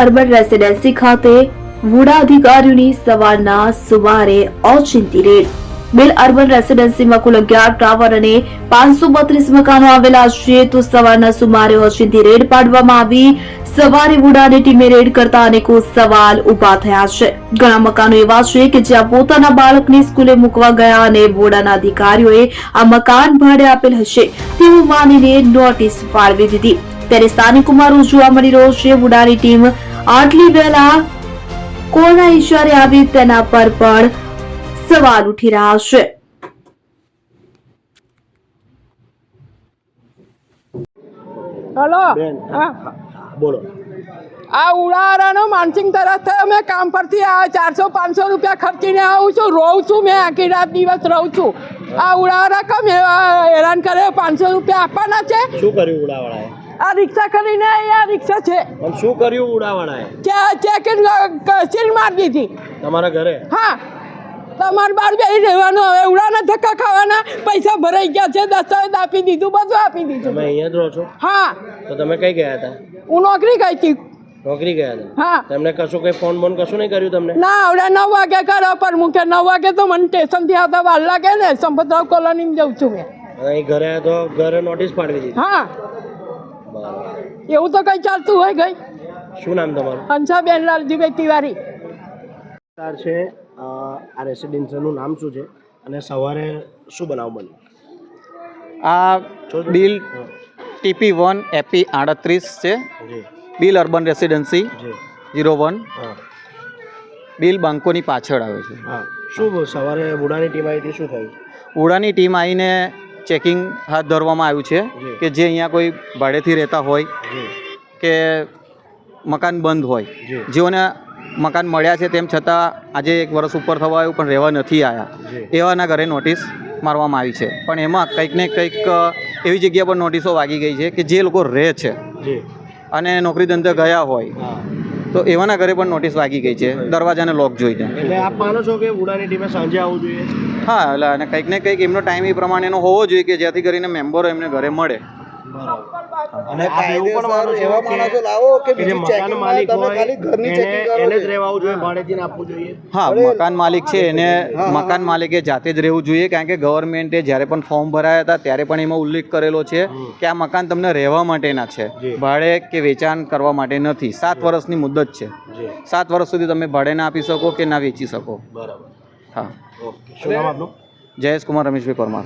Urban residency ખાતે વુડા અધિકારીઓની સવારના સુમારે ઓચિંતી રેડ. બિલ અર્બન રેસિડેન્સીમાં કુલ 11 ટાવર અને 532 મકાનો આવેલા છે, તો સવારના સુમારે ઓચિંતી રેડ પાડવામાં આવી. સવારે વુડાની ટીમે રેડ કરતા અનેકો સવાલ ઉભા થયા છે. ઘણા મકાનો એવા છે કે જ્યાં પોતાના બાળકને સ્કૂલે મૂકવા ગયા અને વુડાના અધિકારીઓએ આ મકાન ભાડે આપેલ હશે તેવું માનીને નોટિસ ફાળવી દીધી. ત્યારે સ્થાનિકોમાં જોવા મળી રહ્યો છે વુડાની ટીમ આટલી વહેલા કોના ઇશારે આવી તેના પર પણ સવાલ ઉઠી રહ્યા છે. હલો બેન, હા બોલો. આ ઉડારાનો માનસિંગ તરફથી અમે કામ પરથી આ 400-500 રૂપિયા ખર્ચીને આવું છું. રહું છું, મેં આખી રાત દિવસ રહું છું. આ ઉડારા કમ હેરાન કરે? 500 રૂપિયા આપવાના છે. શું કર્યું ઉડાવાળાએ? આ રિક્ષા કરીને આ રિક્ષા છે પણ શું કર્યું ઉડાવાળાએ? ચેકિંગ સીલ મારી દીધી. તમારા ઘરે? હા, તમારે બાર બેસી રહેવાનું. હવે ઉડાના ધક્કા ખાવાના. પૈસા ભરાઈ ગયા છે, દસ્તાવેજ આપી દીધું, બધું આપી દીધું. તમે અહીંયા જ રહો છો? હા. તો તમે કઈ ગયા હતા? હું નોકરી ગઈ હતી. નોકરી ગયા હતા? હા. તમને કશું કઈ ફોન બોન કશું નહીં કર્યું તમને? ના, આવડે 9 વાગે કરો પર મૂકે. 9 વાગે તો મને સ્ટેશનથી આવતા વાર લાગે ને. સંપતરાવ કોલોનીમાં જઉં છું મેં. અને અહીં ઘરે આવ્યા તો ઘરે નોટિસ પાડવી દીધી? હા, બરાબર. એવું તો કઈ ચાલતું હોય ગઈ. શું નામ તમારું? હંસાબેન લાલજીભાઈ તિવારી. છે આ રેસિડેન્સીનું નામ શું છે અને સવારે શું બનાવ બન્યો? આ બિલ TP1 એપી 38 છે. જી બિલ અર્બન રેસિડેન્સી જી 01. હા બિલ બાંકોની પાછળ આવે છે. હા. શું સવારે બુડાની ટીમ આવી હતી, શું થયું? ઉડાની ટીમ આવીને ચેકિંગ હાથ ધરવામાં આવ્યું છે કે જે અહીંયા કોઈ ભાડેથી રહેતા હોય જી કે મકાન બંધ હોય, જી. જેઓને મકાન મળ્યા છે તેમ છતાં આજે 1 વર્ષ ઉપર થવા આવ્યું પણ રહેવા નથી આવ્યા, જી. એવાના ઘરે નોટિસ મારવામાં આવી છે. પણ એમાં કંઈક ને કંઈક એવી જગ્યા પર નોટિસો વાગી ગઈ છે કે જે લોકો રહે છે જી અને નોકરી ધંધે ગયા હોય હા. તો એવાના ઘરે પણ નોટિસ વાગી ગઈ છે, દરવાજાને લોક જોઈને. એટલે આપ માનો છો કે બુડાની ટીમે સાંજે આવવું જોઈએ? હા, એટલે અને કંઈક ને કંઈક એમનો ટાઈમ એ પ્રમાણેનો હોવો જોઈએ કે જેથી કરીને મેમ્બરો એમને ઘરે મળે. અને આપ એવું પણ માનો છો કે જે મકાન માલિક હોય એને જ રહેવાનું જોઈએ, ભાડેથી આપવું જોઈએ? હા, મકાન માલિક છે એને મકાન માલિકે જાતે જ રહેવું જોઈએ, કારણ કે ગવર્મેન્ટે જ્યારે પણ ફોર્મ ભરાયા હતા ત્યારે પણ એમાં ઉલ્લેખ કરેલો છે કે આ મકાન તમને રહેવા માટેના છે, ભાડે કે વેચાણ કરવા માટે નથી. 7 વર્ષની મુદત છે. 7 વર્ષ સુધી તમે ભાડે ના આપી શકો કે ના વેચી શકો. બરાબર. હા. ઓકે. શું નામ આપનું? જયેશ કુમાર રમેશભાઈ પરમાર.